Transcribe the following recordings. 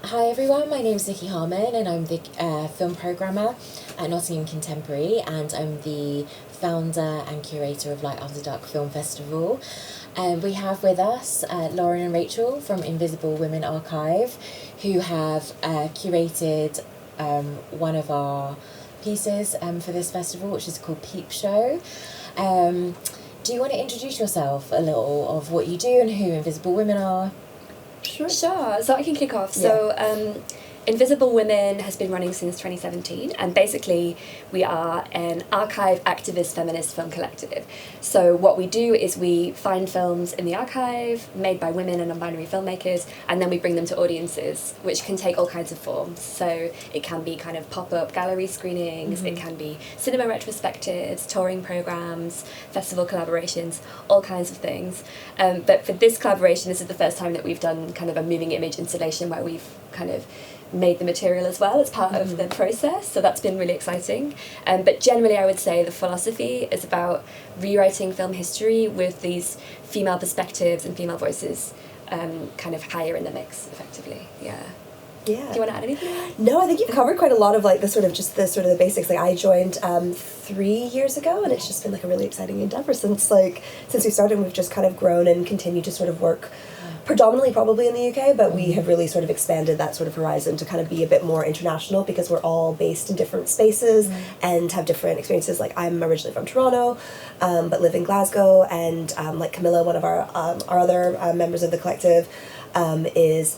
Hi everyone, my name's Niki Harman and I'm the film programmer at Nottingham Contemporary, and I'm the founder and curator of Light After Dark Film Festival. We have with us Lauren and Rachel from Invisible Women Archive, who have curated one of our pieces for this festival, which is called Peep Show. Do you want to introduce yourself a little of what you do and who Invisible Women are? Sure, so I can kick off. So Invisible Women has been running since 2017, and basically we are an archive activist feminist film collective. So what we do is we find films in the archive made by women and non-binary filmmakers, and then we bring them to audiences, which can take all kinds of forms. So it can be kind of pop-up gallery screenings, it can be cinema retrospectives, touring programs, festival collaborations, all kinds of things. But for this collaboration, this is the first time that we've done kind of a moving image installation where we've kind of made the material as well as part of the process, so that's been really exciting. But generally I would say the philosophy is about rewriting film history with these female perspectives and female voices kind of higher in the mix, effectively. Yeah. Do you want to add anything? No, I think you've covered quite a lot of like the basics. Like I joined 3 years ago, and it's just been like a really exciting endeavor since we started. We've just kind of grown and continued to sort of work predominantly probably in the UK, but we have really sort of expanded that sort of horizon to kind of be a bit more international, because we're all based in different spaces and have different experiences. Like I'm originally from Toronto, but live in Glasgow, and like Camilla, one of our other members of the collective, is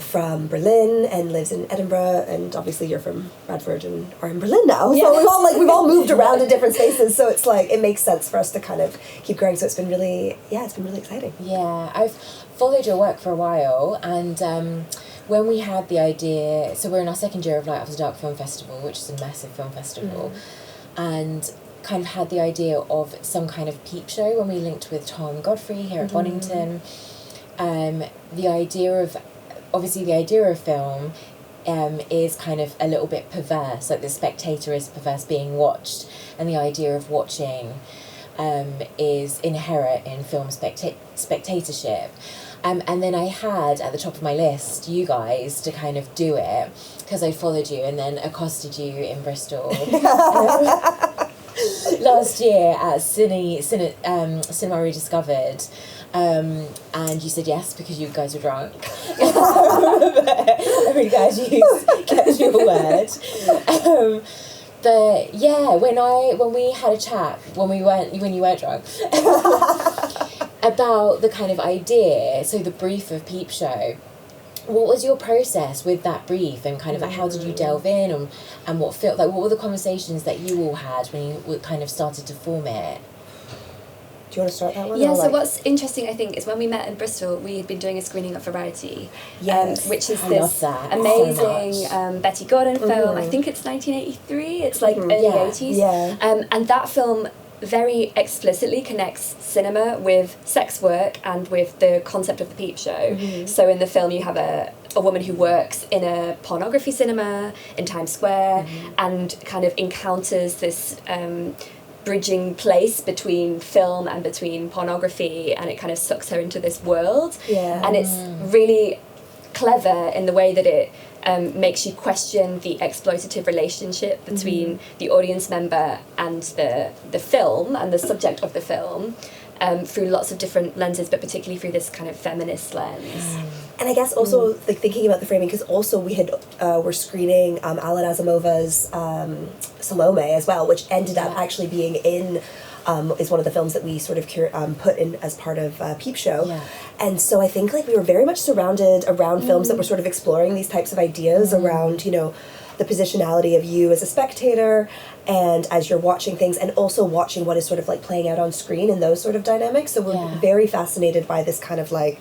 from Berlin and lives in Edinburgh, and obviously you're from Bradford and are in Berlin now. So we've all moved around in different spaces, so it's like it makes sense for us to kind of keep growing. So it's been really exciting. Yeah, I've followed your work for a while, and when we had the idea, so we're in our second year of Light After Dark Film Festival, which is a massive film festival, and kind of had the idea of some kind of peep show when we linked with Tom Godfrey here at Bonington. The idea of film is kind of a little bit perverse, like the spectator is perverse being watched, and the idea of watching is inherent in film spectatorship. And then I had at the top of my list you guys to kind of do it, because I followed you and then accosted you in Bristol last year at Cinema Rediscovered. And you said yes because you guys were drunk. I'm really glad you kept your word. But yeah, when we had a chat when you weren't drunk about the kind of idea, so the brief of Peep Show, what was your process with that brief, and kind of like how did you delve in, and what were the conversations that you all had when you kind of started to form it? Do you want to start that one? Yeah, so what's interesting, I think, is when we met in Bristol, we had been doing a screening of Variety, which is this amazing Betty Gordon film. I think it's 1983. It's like early 80s. Yeah. And that film very explicitly connects cinema with sex work and with the concept of the peep show. So in the film you have a woman who works in a pornography cinema in Times Square and kind of encounters this bridging place between film and between pornography, and it kind of sucks her into this world. And it's really clever in the way that it makes you question the exploitative relationship between the audience member and the film and the subject of the film, through lots of different lenses, but particularly through this kind of feminist lens. And I guess also like thinking about the framing, because also we had were screening Alan Asimov's Salome as well, which ended up actually being in is one of the films that we sort of put in as part of Peep Show. And so I think like we were very much surrounded around films that were sort of exploring these types of ideas around, you know, the positionality of you as a spectator and as you're watching things, and also watching what is sort of like playing out on screen and those sort of dynamics. So we're very fascinated by this kind of like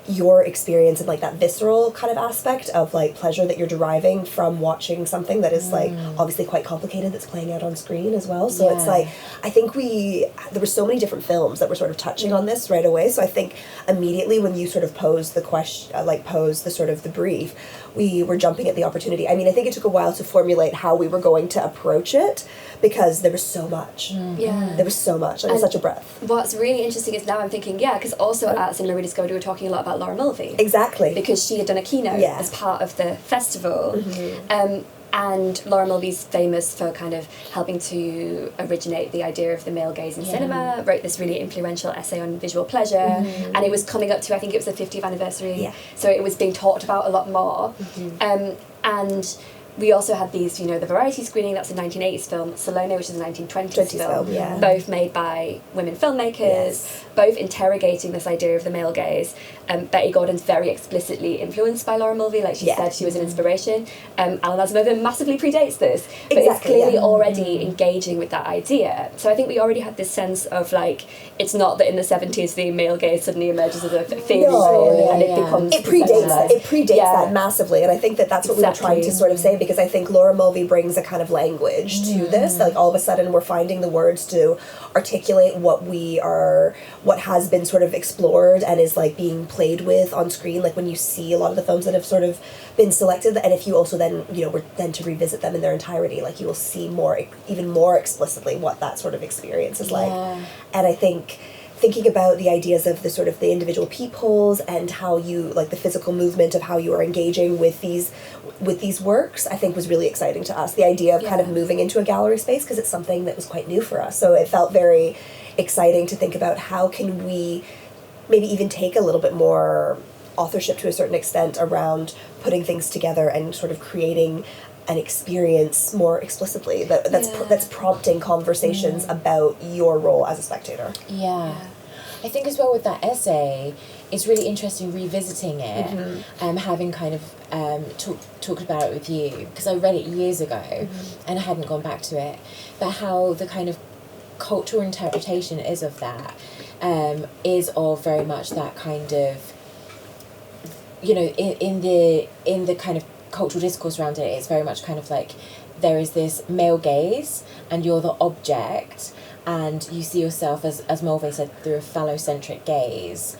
your experience and like that visceral kind of aspect of like pleasure that you're deriving from watching something that is like obviously quite complicated, that's playing out on screen as well. So it's like, I think there were so many different films that were sort of touching on this right away. So I think immediately when you sort of posed the question, posed the sort of the brief, we were jumping at the opportunity. I mean, I think it took a while to formulate how we were going to approach it, because there was so much. There was so much, and it was such a breadth. What's really interesting is now I'm thinking, because also at Cinema Rediscovered we were talking a lot about about Laura Mulvey. Exactly. Because she had done a keynote as part of the festival. And Laura Mulvey's famous for kind of helping to originate the idea of the male gaze in cinema, wrote this really influential essay on visual pleasure, and it was coming up to, I think it was the 50th anniversary, so it was being talked about a lot more. And we also had these, you know, the variety screening, that's a 1980s film, Salome, which is a 1920s film, both made by women filmmakers, both interrogating this idea of the male gaze. Betty Gordon's very explicitly influenced by Laura Mulvey, like she said, she was an inspiration. Alan Asimov massively predates this, but it's clearly already engaging with that idea. So I think we already had this sense of, like, it's not that in the 70s the male gaze suddenly emerges as a theory and it becomes... It predates that massively, and I think that that's what we were trying to sort of say, because I think Laura Mulvey brings a kind of language to this. Like, all of a sudden we're finding the words to articulate what has been sort of explored and is, like, being played with on screen, like when you see a lot of the films that have sort of been selected, and if you also then, you know, were then to revisit them in their entirety, like, you will see even more explicitly what that sort of experience is like. And I think thinking about the ideas of the sort of the individual peepholes and how you, like, the physical movement of how you are engaging with these works, I think was really exciting to us. The idea of kind of moving into a gallery space, because it's something that was quite new for us, so it felt very exciting to think about how can we maybe even take a little bit more authorship to a certain extent around putting things together and sort of creating an experience more explicitly that's prompting conversations about your role as a spectator. I think as well with that essay, it's really interesting revisiting it, having kind of talked about it with you, because I read it years ago and I hadn't gone back to it, but how the kind of cultural interpretation is of that, is of very much that kind of, you know, in the kind of cultural discourse around it, it's very much kind of like there is this male gaze and you're the object, and you see yourself, as Mulvey said, through a phallocentric gaze,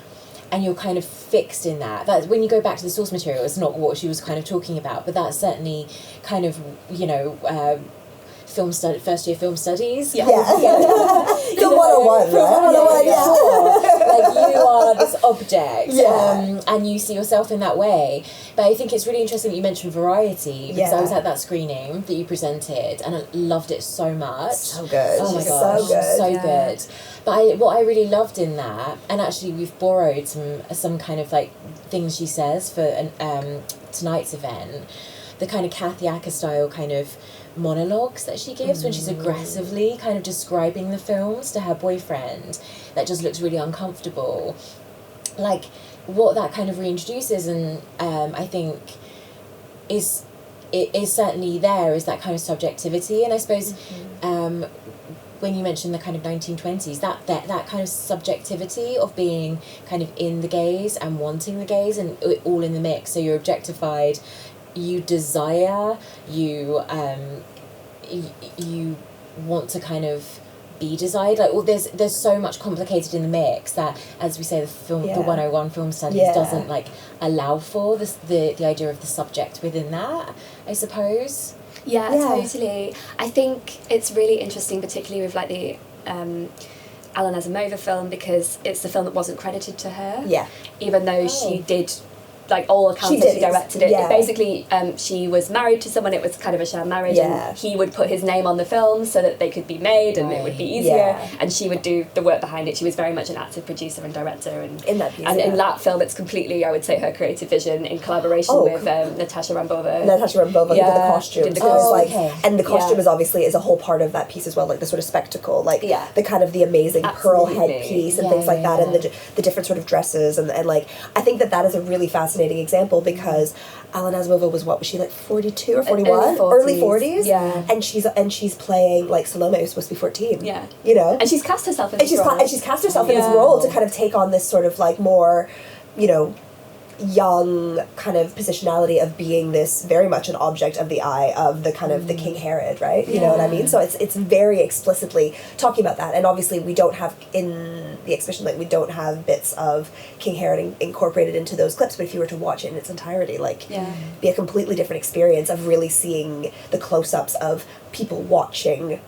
and you're kind of fixed in that. That's when you go back to the source material, it's not what she was kind of talking about, but that's certainly kind of, you know, first year film studies. The 101, like, you are this object, and you see yourself in that way. But I think it's really interesting that you mentioned variety, because I was at that screening that you presented and I loved it so much. So good. Oh my gosh, so good. But what I really loved in that, and actually we've borrowed some kind of, like, things she says for tonight's event, the kind of Kathy Acker style kind of monologues that she gives when she's aggressively kind of describing the films to her boyfriend, that just looks really uncomfortable. Like, what that kind of reintroduces, and I think is certainly there, is that kind of subjectivity. And I suppose when you mentioned the kind of 1920s, that kind of subjectivity of being kind of in the gaze and wanting the gaze and all in the mix. So you're objectified, you desire, you want to kind of be desired. Like, well, there's so much complicated in the mix that, as we say, the 101 film studies doesn't, like, allow for this, the idea of the subject within that, I suppose. Yeah, totally. I think it's really interesting, particularly with, like, the Alan Asimov film, because it's the film that wasn't credited to her. Even though she did, like, all accounts that she directed it. Basically, she was married to someone, it was kind of a sham marriage, and he would put his name on the film so that they could be made and it would be easier, and she would do the work behind it. She was very much an active producer and director, and in that piece, and in that film it's completely, I would say, her creative vision in collaboration with Natasha Rambova who did the costumes. And the costume is obviously a whole part of that piece as well, like the sort of spectacle, like the kind of the amazing pearl headpiece and things like that, and the different sort of dresses, and like, I think that is a really fascinating example, because Alan Asimova was she, like, 42 or 41, early 40s, and she's playing, like, Salome, who's supposed to be 14, you know, and she's cast herself in this role, in this role to kind of take on this sort of, like, more, you know, young kind of positionality of being this very much an object of the eye of the kind of the King Herod, right? You know what I mean? So it's very explicitly talking about that, and obviously we don't have in the exhibition, like, we don't have bits of King Herod incorporated into those clips, but if you were to watch it in its entirety, like, be a completely different experience of really seeing the close-ups of people watching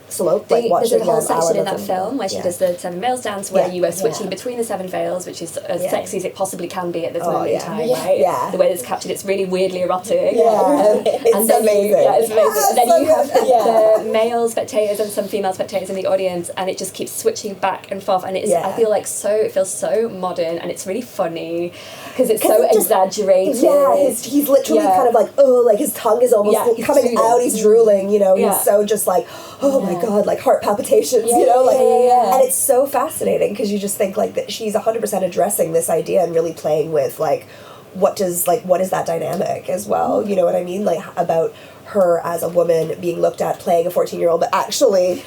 slope, like watching there's a whole section in Alan that film where she does the 7 veils dance, where you are switching between the 7 veils, which is as sexy as it possibly can be at this moment in time, right? Yeah. The way it's captured, it's really weirdly erotic. It's and then amazing. It's amazing. And then so you have the male spectators and some female spectators in the audience, and it just keeps switching back and forth. And it's I feel like it feels so modern, and it's really funny because it's so exaggerated. Yeah, he's literally kind of like, like his tongue is almost coming out. He's drooling. He's so just like, oh my god, like heart palpitations. And it's so fascinating because you just think like that she's 100% addressing this idea and really playing with like what is that dynamic as well, you know what I mean, like about her as a woman being looked at playing a 14-year-old, but actually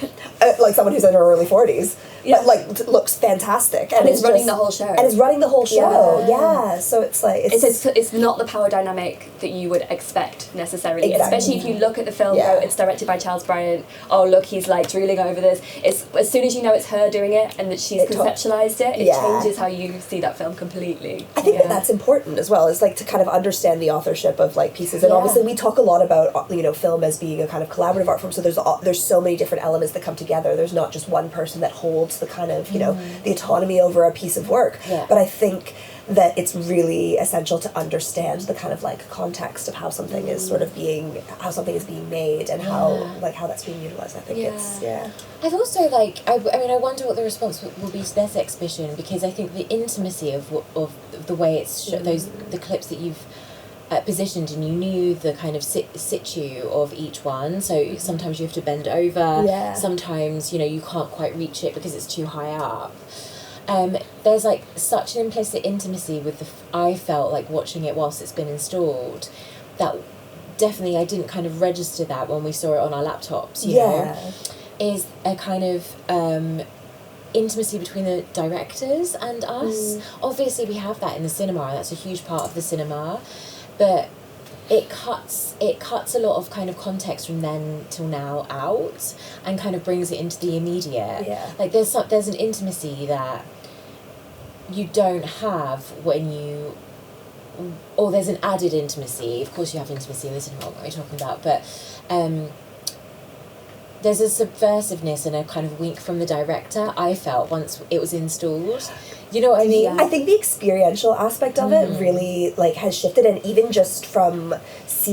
like someone who's in her early 40s, but like looks fantastic and is running the whole show. So it's like it's not the power dynamic that you would expect necessarily, especially if you look at the film. It's directed by Charles Bryant. Oh look, he's like drooling over this. It's as soon as you know it's her doing it and that she's conceptualized it changes how you see that film completely. I think that's important as well, is like to kind of understand the authorship of like pieces, and obviously we talk a lot about film as being a kind of collaborative art form, so there's so many different elements that come together. There's not just one person that holds the kind of the autonomy over a piece of work, but I think that it's really essential to understand the kind of like context of how something is being made and how that's being utilized. I think it's I've also I wonder what the response will be to this exhibition, because I think the intimacy of the way it's the clips that you've positioned, and you knew the kind of situ of each one, so sometimes you have to bend over, sometimes you can't quite reach it because it's too high up. There's like such an implicit intimacy with I felt like watching it whilst it's been installed, that definitely I didn't kind of register that when we saw it on our laptops, you know, is a kind of intimacy between the directors and us. Obviously we have that in the cinema, and that's a huge part of the cinema, but it cuts a lot of kind of context from then till now out and kind of brings it into the immediate. Like there's an intimacy that you don't have or there's an added intimacy. Of course you have intimacy in the cinema, what we're talking about, but there's a subversiveness and a kind of wink from the director, I felt, once it was installed. You know what I mean? I think the experiential aspect of it really has shifted, and even just from last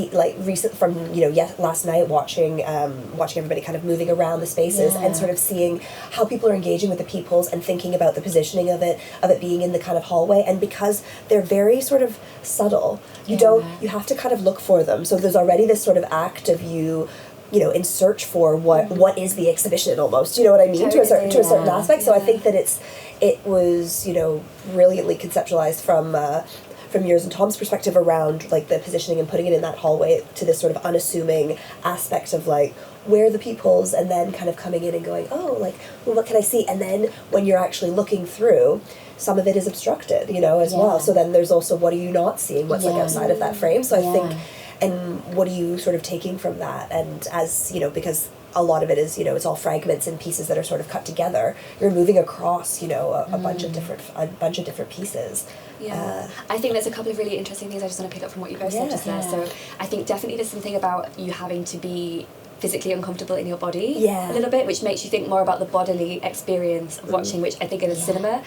night watching everybody kind of moving around the spaces and sort of seeing how people are engaging with the peoples and thinking about the positioning of it being in the kind of hallway, and because they're very sort of subtle, you have to kind of look for them. So there's already this sort of act of you in search for what is the exhibition almost, you know what I mean, to a certain aspect. So I think that it was brilliantly conceptualized from yours and Tom's perspective around like the positioning and putting it in that hallway to this sort of unassuming aspect of like where are the peoples, and then kind of coming in and going, oh, like, well, what can I see? And then when you're actually looking through, some of it is obstructed, as well. So then there's also, what are you not seeing? What's like outside of that frame? So I think, and what are you sort of taking from that? And as, because a lot of it is, it's all fragments and pieces that are sort of cut together. You're moving across, a bunch of different pieces. I think there's a couple of really interesting things I just want to pick up from what you both said just there. So I think definitely there's something about you having to be physically uncomfortable in your body a little bit, which makes you think more about the bodily experience of watching, which I think in the cinema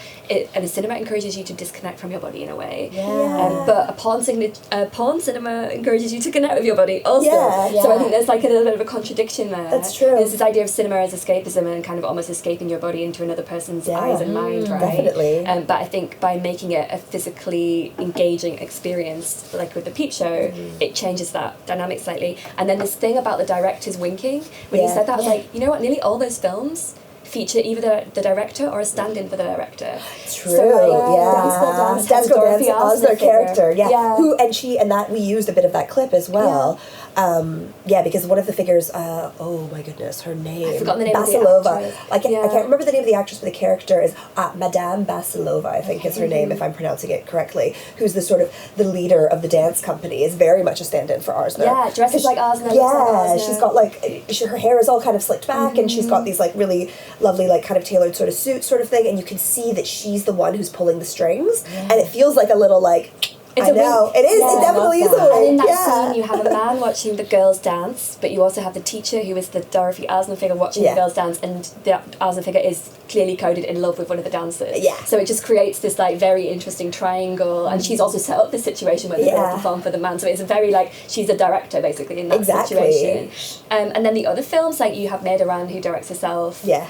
encourages you to disconnect from your body in a way. But a porn cinema encourages you to connect with your body also. So I think there's like a little bit of a contradiction there. That's true. There's this idea of cinema as escapism and kind of almost escaping your body into another person's eyes and mind, right? Definitely. But I think by making it a physically engaging experience, like with the Peep Show, it changes that dynamic slightly. And then this thing about the directors winking, when you said that, I was like, you know what, nearly all those films feature either the director or a stand-in for the director. True. So like, Dance Girl Dance as their character. We used a bit of that clip as well. Because one of the figures, oh my goodness, her name. I've forgotten the name Basilova. of the actress. I can't remember the name of the actress, but the character is Madame Basilova, I think is her name, if I'm pronouncing it correctly, who's the leader of the dance company, is very much a stand-in for Arzner. Yeah, dresses like Arzner. Yeah, like she's got her hair is all kind of slicked back, and she's got these like really lovely like kind of tailored sort of suit sort of thing, and you can see that she's the one who's pulling the strings, and it feels like a little like It's I know. wink. It is. Yeah, It definitely is a And in wink. that Yeah. scene, you have a man watching the girls dance, but you also have the teacher, who is the Dorothy Asner figure, watching the girls dance, and the Asner figure is clearly coded in love with one of the dancers. Yeah. So it just creates this like very interesting triangle, and she's also set up this situation where they're both perform for the man. So it's a very like she's a director basically in that situation. And then the other films, like you have Maida Rand, who directs herself. Yeah.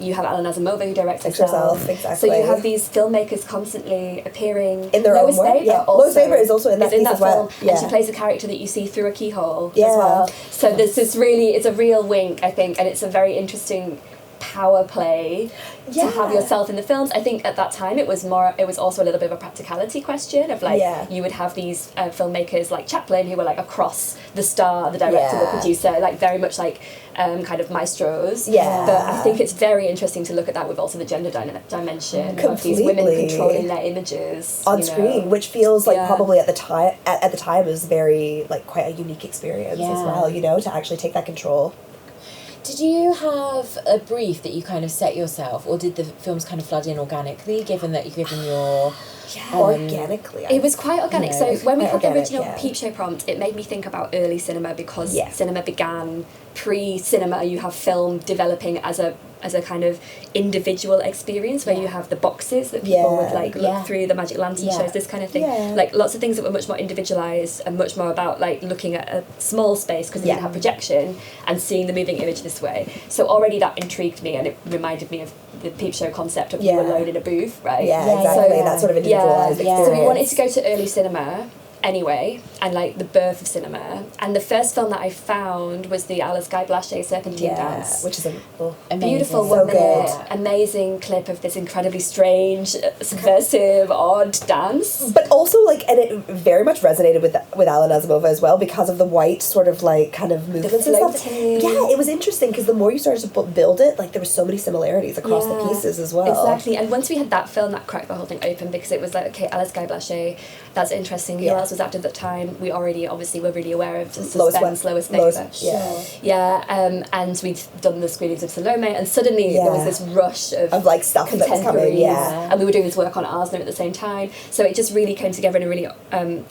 You have Alan Asimova, who directs herself. Exactly. So you have these filmmakers constantly appearing in their Lois own work. Weber Lois Weber is also in that piece as well. film, and she plays a character that you see through a keyhole as Yeah. well. So there's this really, it's a real wink, I think, and it's a very interesting power play to have yourself in the films. I think at that time it was also a little bit of a practicality question of like you would have these filmmakers like Chaplin who were like across the star, the director, the producer, like very much like kind of maestros. Yeah. But I think it's very interesting to look at that with also the gender dimension of these women controlling their images on screen, which feels like probably at the time was very like quite a unique experience as well, you know, to actually take that control. Did you have a brief that you kind of set yourself, or did the films kind of flood in organically, given your... organically. It was quite organic. So when we had the organic, original Peep Show prompt, it made me think about early cinema, because cinema began pre-cinema. You have film developing as a kind of individual experience where you have the boxes that people would like look through, the Magic Lantern shows, this kind of thing. Like lots of things that were much more individualized and much more about like looking at a small space because they didn't have projection and seeing the moving image this way. So already that intrigued me, and it reminded me of the Peep Show concept of you alone in a booth, right? Yeah, exactly. That sort of individualized experience. So we wanted to go to early cinema anyway, and like the birth of cinema. And the first film that I found was the Alice Guy Blache Serpentine Dance, which is a beautiful 1 minute, amazing clip of this incredibly strange, subversive, odd dance. But also like, and it very much resonated with Alan Asimova as well because of the white sort of like kind of movements and stuff. Yeah, it was interesting because the more you started to build it, like there were so many similarities across the pieces as well. Exactly, and once we had that film, that cracked the whole thing open, because it was like, okay, Alice Guy Blache, that's interesting. Who else was active at the time? We already obviously were really aware of the suspense, Lois Weber. And we'd done the screenings of Salome, and suddenly there was this rush of like stuff that was coming, and we were doing this work on Asner at the same time, so it just really came together in a really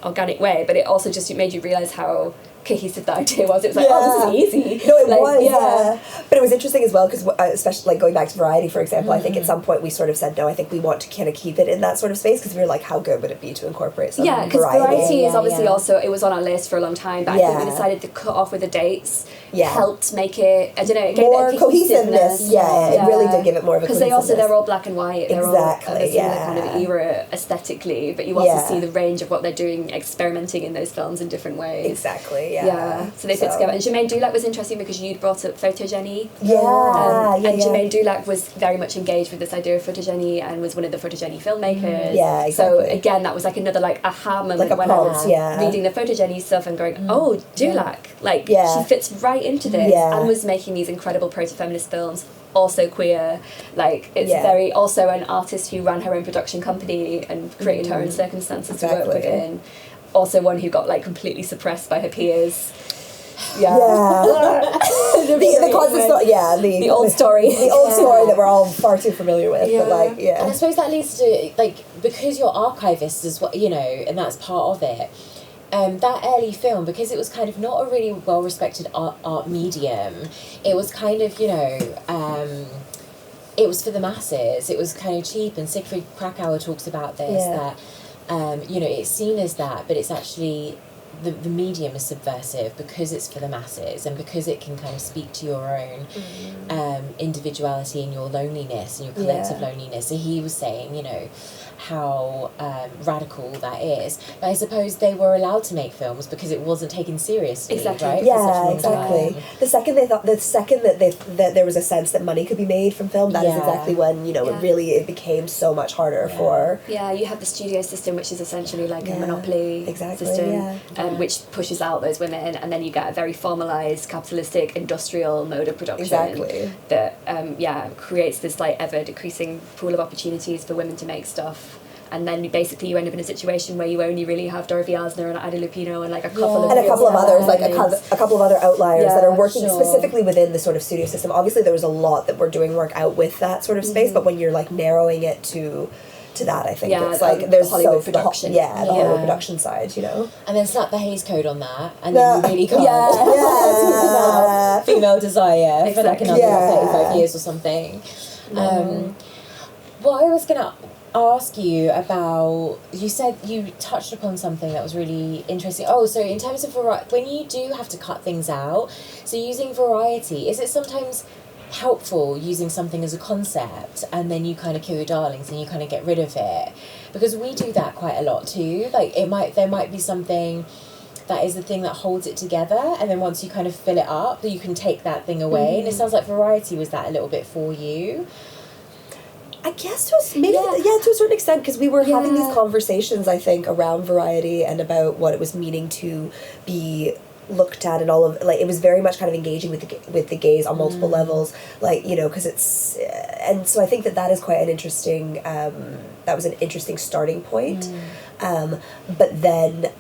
organic way, but it also just made you realise how cohesive the idea was. It was like, oh, this is easy. No, it was, But it was interesting as well, because especially like going back to Variety, for example, I think at some point we sort of said, no, I think we want to kind of keep it in that sort of space, because we were like, how good would it be to incorporate some variety? Because Variety is obviously also, it was on our list for a long time, but I think we decided to cut off with the dates, helped make it, I don't know, it gave more it a cohesiveness. It really did give it more of a cohesiveness. Because they're all black and white, they're all of a similar kind of era aesthetically, but you also see the range of what they're doing, experimenting in those films in different ways. Exactly, So they fit together. And Germaine Dulac was interesting because you'd brought up photogeny. And Germaine Dulac was very much engaged with this idea of photogeny and was one of the photogeny filmmakers. So again, that was like another like aha moment when I was reading the photogeny stuff and going, oh, Dulac, like she fits right into this, and was making these incredible proto-feminist films, also queer, like it's very, also an artist who ran her own production company and created her own circumstances to work within, also one who got like completely suppressed by her peers. The constant story, the old story. The old story that we're all far too familiar with. But like, and I suppose that leads to, like, because you're archivists as well, you know, and that's part of it. That early film, because it was kind of not a really well respected art medium, it was kind of, you know, it was for the masses. It was kind of cheap, and Siegfried Krakauer talks about this, that you know, it's seen as that, but it's actually the medium is subversive because it's for the masses, and because it can kind of speak to your own individuality and your loneliness and your collective loneliness. So he was saying, you know, how radical that is. But I suppose they were allowed to make films because it wasn't taken seriously, right? Yeah, exactly. The second that there was a sense that money could be made from film, that is exactly when, you know, it became so much harder for... Yeah, you have the studio system, which is essentially like a monopoly system, which pushes out those women, and then you get a very formalised, capitalistic, industrial mode of production that creates this like ever-decreasing pool of opportunities for women to make stuff. And then basically you end up in a situation where you only really have Dorothy Asner and Ida Lupino and like a couple of others, like a couple of other outliers that are working specifically within the sort of studio system. Obviously there was a lot that were doing work out with that sort of space, but when you're like narrowing it to to that. I think Yeah, it's like there's Hollywood so production. the Yeah. Hollywood production side, you know. And then slap the Hays Code on that, and then you really can't Yeah. talk about female desire for like another Yeah. 35 years or something. What I was going to ask you about, you said you touched upon something that was really interesting. Oh, so in terms of when you do have to cut things out, so using variety, is it sometimes helpful using something as a concept and then you kind of kill your darlings and you kind of get rid of it? Because we do that quite a lot too. Like there might be something that is the thing that holds it together, and then once you kind of fill it up, you can take that thing away. And it sounds like variety was that a little bit for you. I guess to a certain extent, because we were having these conversations, I think, around variety and about what it was meaning to be looked at, and all of, like, it was very much kind of engaging with the gaze on multiple levels, like, you know, because it's, and so I think that is quite an interesting, that was an interesting starting point, but then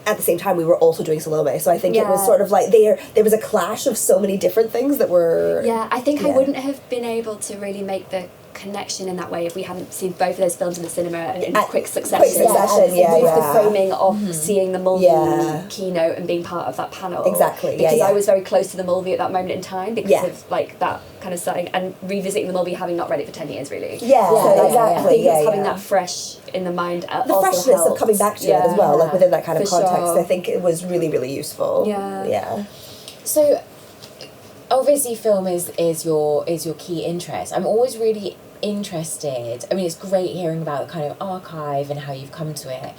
at the same time we were also doing Salome, so I think it was sort of like there was a clash of so many different things that were I think I wouldn't have been able to really make the connection in that way if we hadn't seen both of those films in the cinema in quick succession. With the framing of seeing the Mulvey keynote and being part of that panel. Exactly. Because I was very close to the Mulvey at that moment in time because of like that kind of setting, and revisiting the Mulvey having not read it for 10 years really. Exactly. I think it's having that fresh in the mind. The also freshness helped. Of coming back to it as well, like within that kind of context. Sure. I think it was really, really useful. Yeah. So obviously film is your key interest. I'm always really interested. I mean, it's great hearing about the kind of archive and how you've come to it,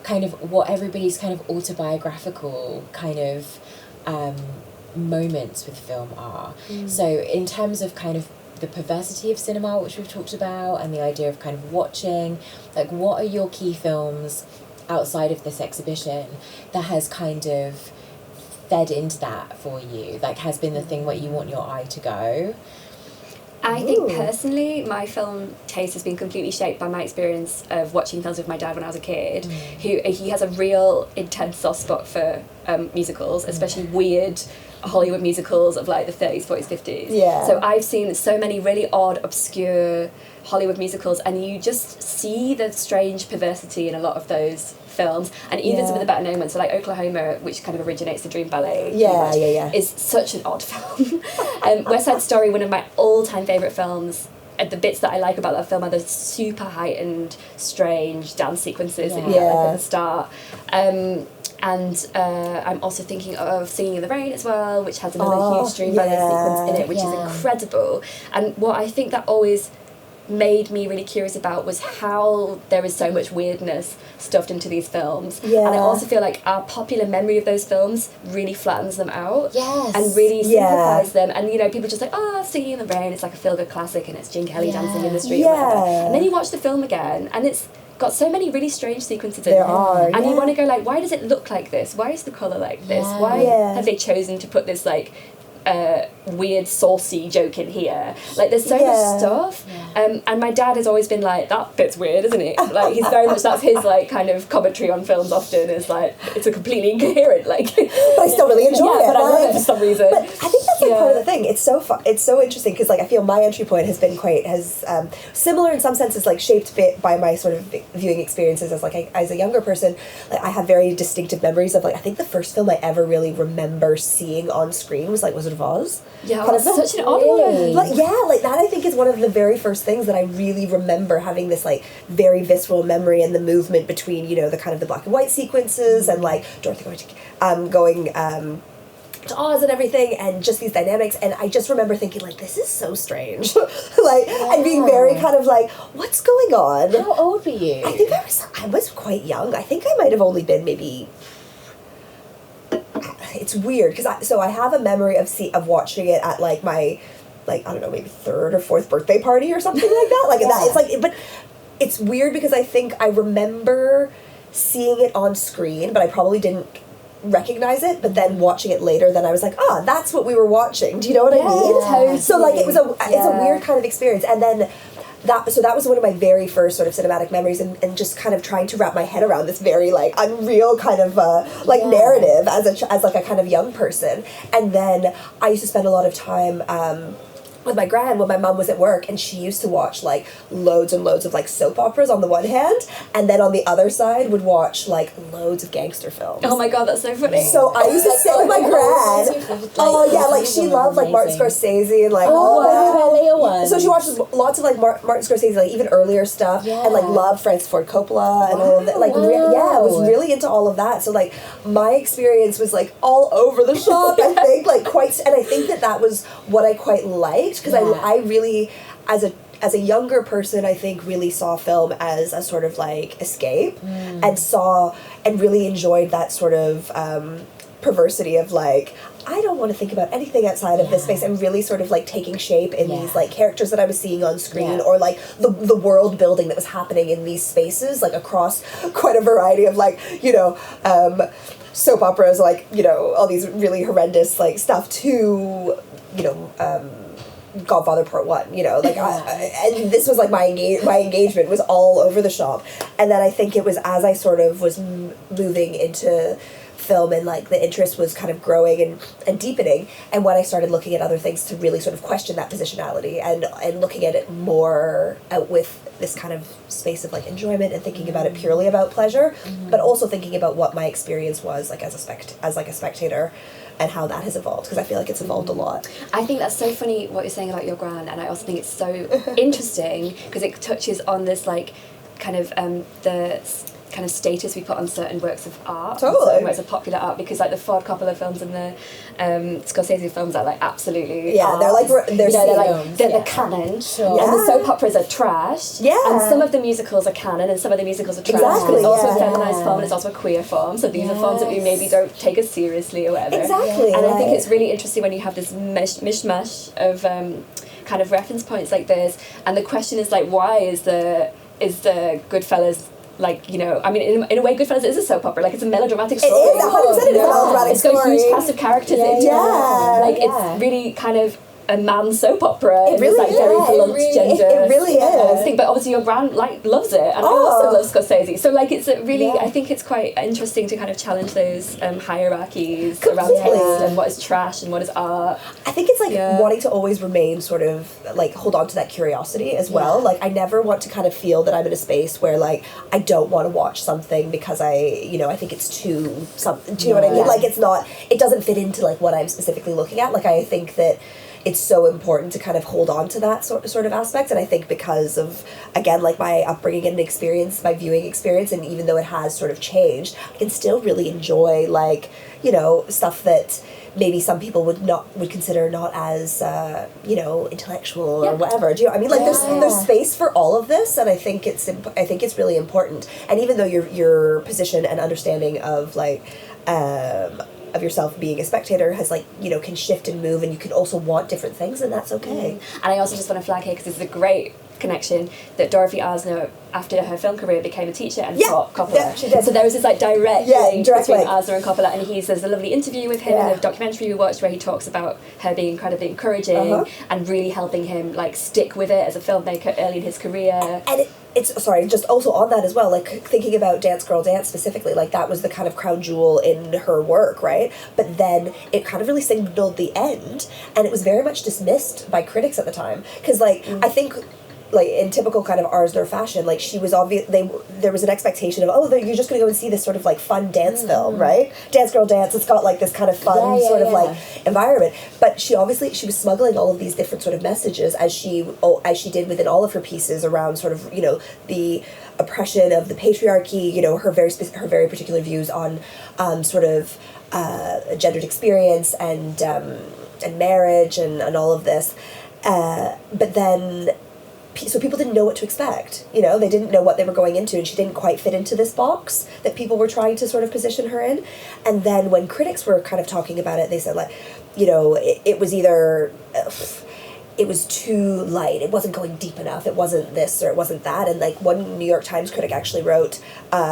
kind of what everybody's kind of autobiographical kind of moments with film are. So in terms of kind of the perversity of cinema, which we've talked about, and the idea of kind of watching, like, what are your key films outside of this exhibition that has kind of fed into that for you, like has been the thing where you want your eye to go? I think personally, my film taste has been completely shaped by my experience of watching films with my dad when I was a kid. He has a real intense soft spot for musicals, especially weird Hollywood musicals of like the 30s, 40s, 50s. Yeah. So I've seen so many really odd, obscure Hollywood musicals, and you just see the strange perversity in a lot of those films, and even some of the better known ones, so like Oklahoma, which kind of originates the Dream Ballet, is such an odd film. West Side Story, one of my all-time favourite films. The bits that I like about that film are the super heightened, strange dance sequences that you get like at the start. And I'm also thinking of Singing in the Rain as well, which has another huge Dream Ballet sequence in it, which is incredible. And what I think that always made me really curious about was how there is so much weirdness stuffed into these films. And I also feel like our popular memory of those films really flattens them out and really simplifies them. And, you know, people just like, oh, Singing in the Rain, it's like a feel-good classic and it's Gene Kelly dancing in the street or whatever. And then you watch the film again and it's got so many really strange sequences in it. And you want to go like, why does it look like this? Why is the colour like this? Why have they chosen to put this like weird saucy joke in here? Like there's so much stuff. And my dad has always been like, that bit's weird, isn't it? Like he's very much, that's his like kind of commentary on films often, is like, it's a completely incoherent like but I still really enjoy it, but I love it for some reason. But I think that's like part of the thing. It's so interesting because like I feel my entry point has been similar in some senses, like shaped a bit by my sort of viewing experiences as like as a younger person. Like I have very distinctive memories of like, I think the first film I ever really remember seeing on screen was like Wizard of Oz. Yeah, that's such an odd one. Like like that I think is one of the very first things that I really remember having this like very visceral memory, and the movement between, you know, the kind of the black and white sequences and like Dorothy going to Oz and everything, and just these dynamics, and I just remember thinking like, this is so strange. Like and being very kind of like, what's going on? How old were you? I think I was quite young. I think I might have only been maybe, it's weird because I have a memory of watching it at like my, like, I don't know, maybe 3rd or 4th birthday party or something like that. Like that, it's like, but it's weird because I think I remember seeing it on screen, but I probably didn't recognize it. But then watching it later, then I was like, that's what we were watching. Do you know what I mean? Totally. So like it's a weird kind of experience, and then. That was one of my very first sort of cinematic memories, and just kind of trying to wrap my head around this very like unreal kind of narrative as like a kind of young person. And then I used to spend a lot of time with my gran when my mum was at work, and she used to watch like loads and loads of like soap operas on the one hand, and then on the other side would watch like loads of gangster films. Oh my god, that's so funny. So I used to sit with my gran. Oh yeah, like she loved like Martin Scorsese and like so she watches lots of like Martin Scorsese, like even earlier stuff, and like loved Francis Ford Coppola and all of that. Like was really into all of that. So like my experience was like all over the shop. I think like quite, and I think that was what I quite liked, because I really, as a younger person, I think really saw film as a sort of like escape, and really enjoyed that sort of perversity of like, I don't want to think about anything outside of this space, and really sort of like taking shape in these like characters that I was seeing on screen, or like the world building that was happening in these spaces, like across quite a variety of like, you know, soap operas, like, you know, all these really horrendous like stuff, to, you know, Godfather Part 1, you know, like, and this was like my engagement was all over the shop. And then I think it was as I sort of was moving into film, and like the interest was kind of growing and deepening, and when I started looking at other things to really sort of question that positionality, and looking at it more with this kind of space of like enjoyment, and thinking about it purely about pleasure, but also thinking about what my experience was like as a spectator, and how that has evolved, because I feel like it's evolved a lot. I think that's so funny what you're saying about your gran, and I also think it's so interesting because it touches on this like kind of the kind of status we put on certain works of art, certain works of popular art, because like the Ford Coppola films and the Scorsese films are like absolutely art. They're like they're the canon, and the soap operas are trash, and some of the musicals are canon and some of the musicals are trash, but it's also a feminized form and it's also a queer form, so these are forms that we maybe don't take as seriously or whatever, and I think it's really interesting when you have this mishmash of kind of reference points like this, and the question is like, why is the Goodfellas, like, you know, I mean, in a way, Goodfellas is a soap opera. Like, it's a melodramatic story. It is, 100% it is a melodramatic story. It's got a huge cast of characters. It's really kind of a man soap opera. It really like is. Very blunt gender. It really is. Thing. But obviously your brand like loves it, and I also love Scorsese. So like it's a really, I think it's quite interesting to kind of challenge those hierarchies around taste and what is trash and what is art. I think it's like wanting to always remain sort of like hold on to that curiosity as well. Like I never want to kind of feel that I'm in a space where like I don't want to watch something because I think it's too something. Do you know what I mean? Like it doesn't fit into like what I'm specifically looking at. Like I think that it's so important to kind of hold on to that sort of aspect, and I think because of, again, like my upbringing and experience, my viewing experience, and even though it has sort of changed, I can still really enjoy like, you know, stuff that maybe some people would consider not as you know, intellectual or whatever. Do you know? I mean, like there's space for all of this, and I think it's really important. And even though your position and understanding of like of yourself being a spectator has like, you know, can shift and move, and you can also want different things, and that's okay. And I also just want to flag here, because this is a great connection, that Dorothy Asner, after her film career, became a teacher and taught Coppola. Yeah, she did. So there was this like direct link between link. Asner and Coppola, and there's a lovely interview with him in a documentary we watched where he talks about her being incredibly encouraging and really helping him like stick with it as a filmmaker early in his career. And it's sorry, just also on that as well, like thinking about Dance Girl Dance specifically, like that was the kind of crown jewel in her work, right? But then it kind of really signaled the end, and it was very much dismissed by critics at the time, because like I think, like in typical kind of Asner fashion, like she was there was an expectation of, you're just going to go and see this sort of like fun dance film, right? Dance Girl Dance, it's got like this kind of fun like environment, but she was smuggling all of these different sort of messages as she did within all of her pieces around sort of, you know, the oppression of the patriarchy, you know, her very particular views on sort of gendered experience and marriage and all of this, but then so people didn't know what to expect, you know, they didn't know what they were going into, and she didn't quite fit into this box that people were trying to sort of position her in. And then when critics were kind of talking about it, they said like, you know, it was either it was too light, it wasn't going deep enough, it wasn't this or it wasn't that, and like one New York Times critic actually wrote,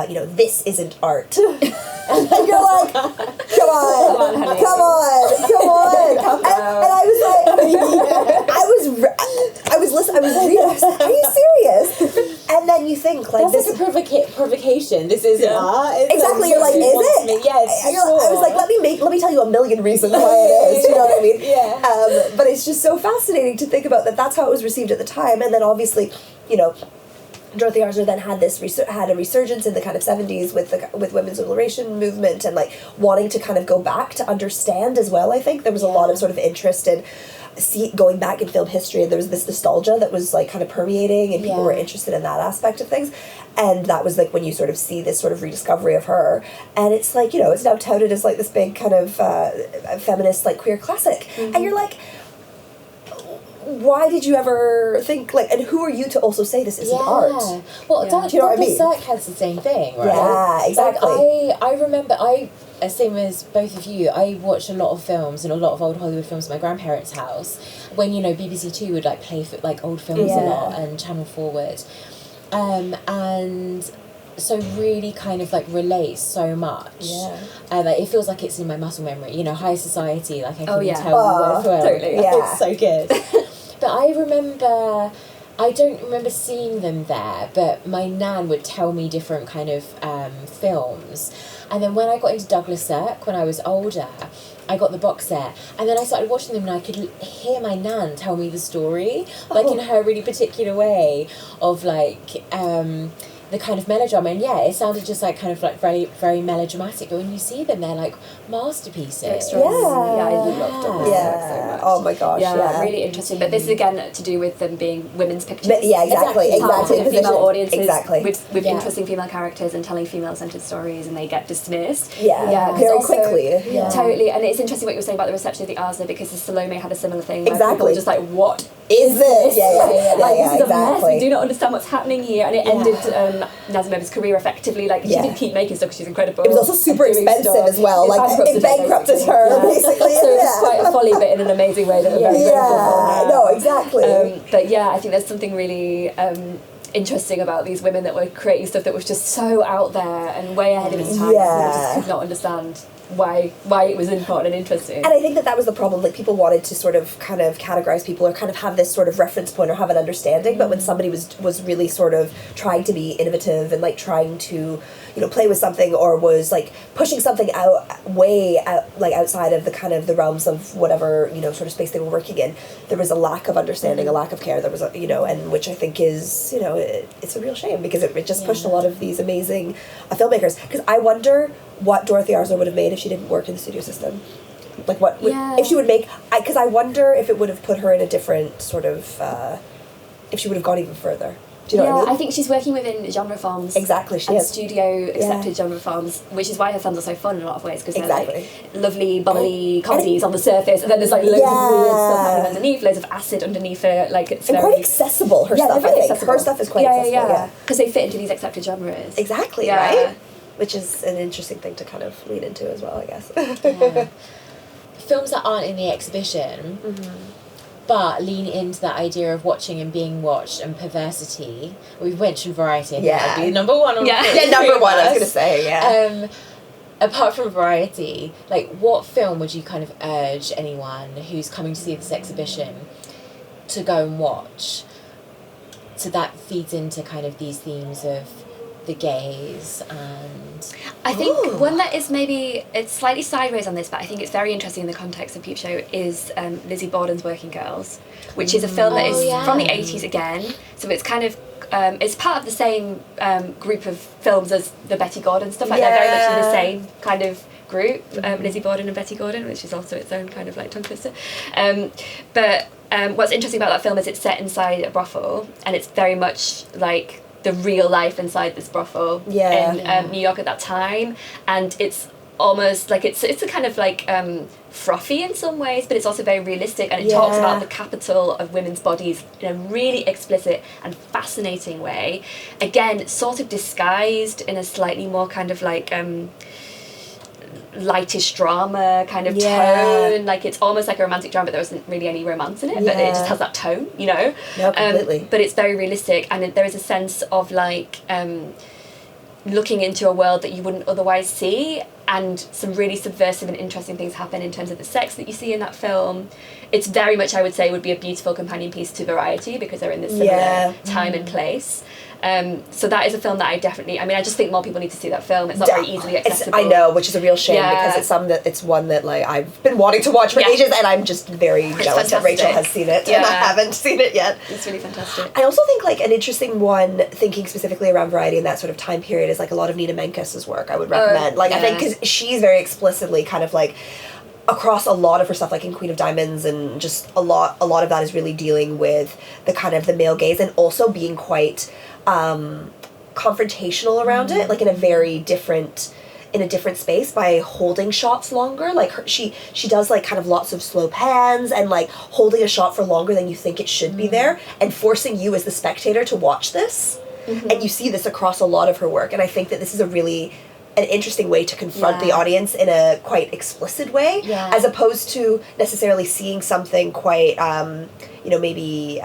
you know, this isn't art. And you're like, come on. And I was like, I was listening, are you serious? And then then you think, like, that's this... like a provocation. This isn't art. It's exactly, you're like, is it? Yes, I was like, let me tell you a million reasons why it is, you know what I mean? Yeah. But it's just so fascinating to think about that that's how it was received at the time, and then obviously, you know, Dorothy Arzner then had had a resurgence in the kind of 70s with women's liberation movement and like wanting to kind of go back to understand as well. I think there was a lot of sort of interest in going back in film history, and there was this nostalgia that was like kind of permeating, and people were interested in that aspect of things. And that was like when you sort of see this sort of rediscovery of her, and it's like, you know, it's now touted as like this big kind of feminist like queer classic, and you're like, why did you ever think, like, and who are you to also say this isn't art? Well, do you know what I mean? Cirque has the same thing, right? Yeah, exactly. Like, I remember, same as both of you, I watched a lot of films and a lot of old Hollywood films at my grandparents' house when, you know, BBC Two would like play like old films a lot, and Channel Forward. And so really kind of like relates so much. Like, it feels like it's in my muscle memory, you know, high society, like I can tell word for word. Totally. It's so good. But I don't remember seeing them there, but my nan would tell me different kind of films. And then when I got into Douglas Sirk, when I was older, I got the box set, and then I started watching them, and I could hear my nan tell me the story, like in her really particular way of like the kind of melodrama, and it sounded just like kind of like very, very melodramatic, but when you see them, they're like masterpieces. I loved them. So much. Oh my gosh. Really interesting. But this is again to do with them being women's pictures. Exactly. Female audiences with interesting female characters and telling female-centered stories, and they get dismissed. Very quickly. Totally. And it's interesting what you were saying about the reception of the Arzner, because the Salome had a similar thing. Exactly. Where people were just like, what is this? This is a mess. We do not understand what's happening here. And it ended Nazimova's career effectively. Like, she did keep making stuff. She's incredible. It was also super expensive as well. Like, it bankrupted her, basically. So it's quite a folly, but in an amazing way that we're very grateful for. No, exactly. But I think there's something really interesting about these women that were creating stuff that was just so out there and way ahead of its time. I just could not understand why it was important and interesting. And I think that was the problem. Like, people wanted to sort of kind of categorize people or kind of have this sort of reference point or have an understanding, but when somebody was really sort of trying to be innovative and like trying to, you know, play with something, or was like pushing something way out, like outside of the kind of the realms of whatever, you know, sort of space they were working in, there was a lack of understanding, a lack of care. There was a, you know, and which I think is, you know, it's a real shame, because it just pushed a lot of these amazing filmmakers. Because I wonder what Dorothy Arzner would have made if she didn't work in the studio system. Like, what if she would make, because I wonder if it would have put her in a different sort of, if she would have gone even further. Do you know what I mean? I think she's working within genre forms. Exactly, she is. Studio accepted genre forms, which is why her films are so fun in a lot of ways, because they're like lovely, bubbly comedies on the surface, and then there's like loads of weird stuff happening underneath, loads of acid underneath her, like it's quite accessible, her stuff, I think. Her stuff is quite accessible. Because they fit into these accepted genres. Exactly, right? Which is an interesting thing to kind of lean into as well, I guess. Films that aren't in the exhibition, but lean into that idea of watching and being watched and perversity. We've mentioned variety. I think that would be number one. Number one, I was going to say, apart from variety, like, what film would you kind of urge anyone who's coming to see this exhibition to go and watch? So that feeds into kind of these themes of the gaze, and I think one that is maybe, it's slightly sideways on this, but I think it's very interesting in the context of Peep Show, is Lizzie Borden's Working Girls, which is a film that is from the 80s again, so it's kind of it's part of the same group of films as the Betty Gordon stuff, like they're very much in the same kind of group, Lizzie Borden and Betty Gordon, which is also its own kind of like tongue twister. But what's interesting about that film is it's set inside a brothel, and it's very much like the real life inside this brothel in New York at that time, and it's almost like it's a kind of like frothy in some ways, but it's also very realistic, and it talks about the capital of women's bodies in a really explicit and fascinating way, again sort of disguised in a slightly more kind of like lightish drama kind of tone, like it's almost like a romantic drama, but there isn't really any romance in it, but it just has that tone, you know. Completely. But it's very realistic, and there is a sense of like looking into a world that you wouldn't otherwise see, and some really subversive and interesting things happen in terms of the sex that you see in that film. It's very much, I would say, would be a beautiful companion piece to Variety, because they're in this similar time and place. So that is a film that I just think more people need to see that film. It's not very easily accessible. I know, which is a real shame because it's one that like I've been wanting to watch for ages, and I'm just very jealous that Rachel has seen it and I haven't seen it yet. It's really fantastic. I also think like an interesting one, thinking specifically around variety in that sort of time period, is like a lot of Nina Menkes's work. I would recommend. I think because she's very explicitly kind of like across a lot of her stuff, like in Queen of Diamonds, and just a lot of that is really dealing with the kind of the male gaze, and also being quite confrontational around it, like in a different space, by holding shots longer. Like she does like kind of lots of slow pans and like holding a shot for longer than you think it should be there, and forcing you as the spectator to watch this. And you see this across a lot of her work, and I think that this is an interesting way to confront the audience in a quite explicit way, as opposed to necessarily seeing something quite maybe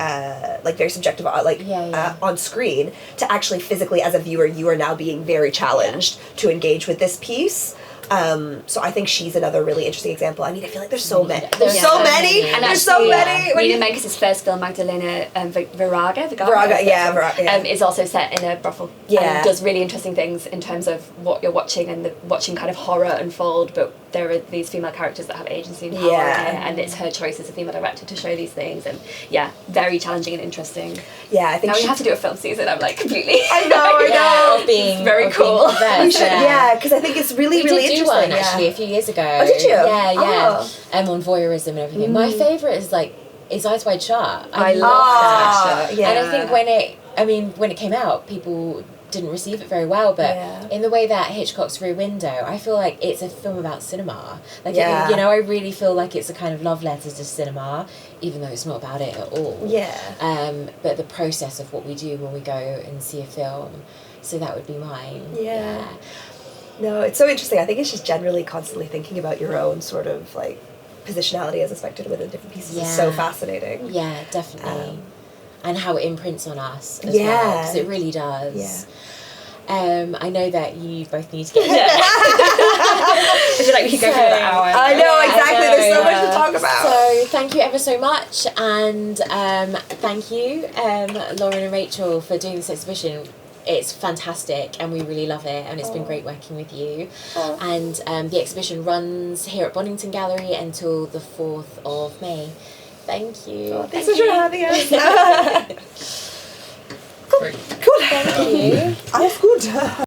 like very subjective on screen, to actually physically as a viewer you are now being very challenged to engage with this piece. So I think she's another really interesting example. I mean, I feel like there's so many. There's so many. And there's so many. Nina Menkes' first film, Magdalena Viraga, is also set in a brothel. And does really interesting things in terms of what you're watching, and watching kind of horror unfold, but there are these female characters that have agency and power, and it's her choice as a female director to show these things, and very challenging and interesting. Yeah, I think now we have to do a film season. I'm like completely. I know. Of being very cool. Because I think it's really interesting. One actually a few years ago. Oh, did you? Yeah. On voyeurism and everything. My favourite is Eyes Wide Shut. I love that. Yeah. And I think when it came out, people didn't receive it very well, but in the way that Hitchcock's Rear Window, I feel like it's a film about cinema. I really feel like it's a kind of love letter to cinema, even though it's not about it at all. But the process of what we do when we go and see a film. So that would be mine. No, it's so interesting. I think it's just generally constantly thinking about your own sort of like positionality as a spectator within different pieces is so fascinating. Yeah, definitely. And how it imprints on us as well, because it really does. I know that you both need to get I feel like we could go for another hour. I know, exactly. There's so much to talk about. So thank you ever so much, and thank you, Lauren and Rachel, for doing this exhibition. It's fantastic, and we really love it, and it's been great working with you. And the exhibition runs here at Bonington Gallery until the 4th of May. Thank you. Thanks for having us. Great. Cool. Thank you. Alles gut.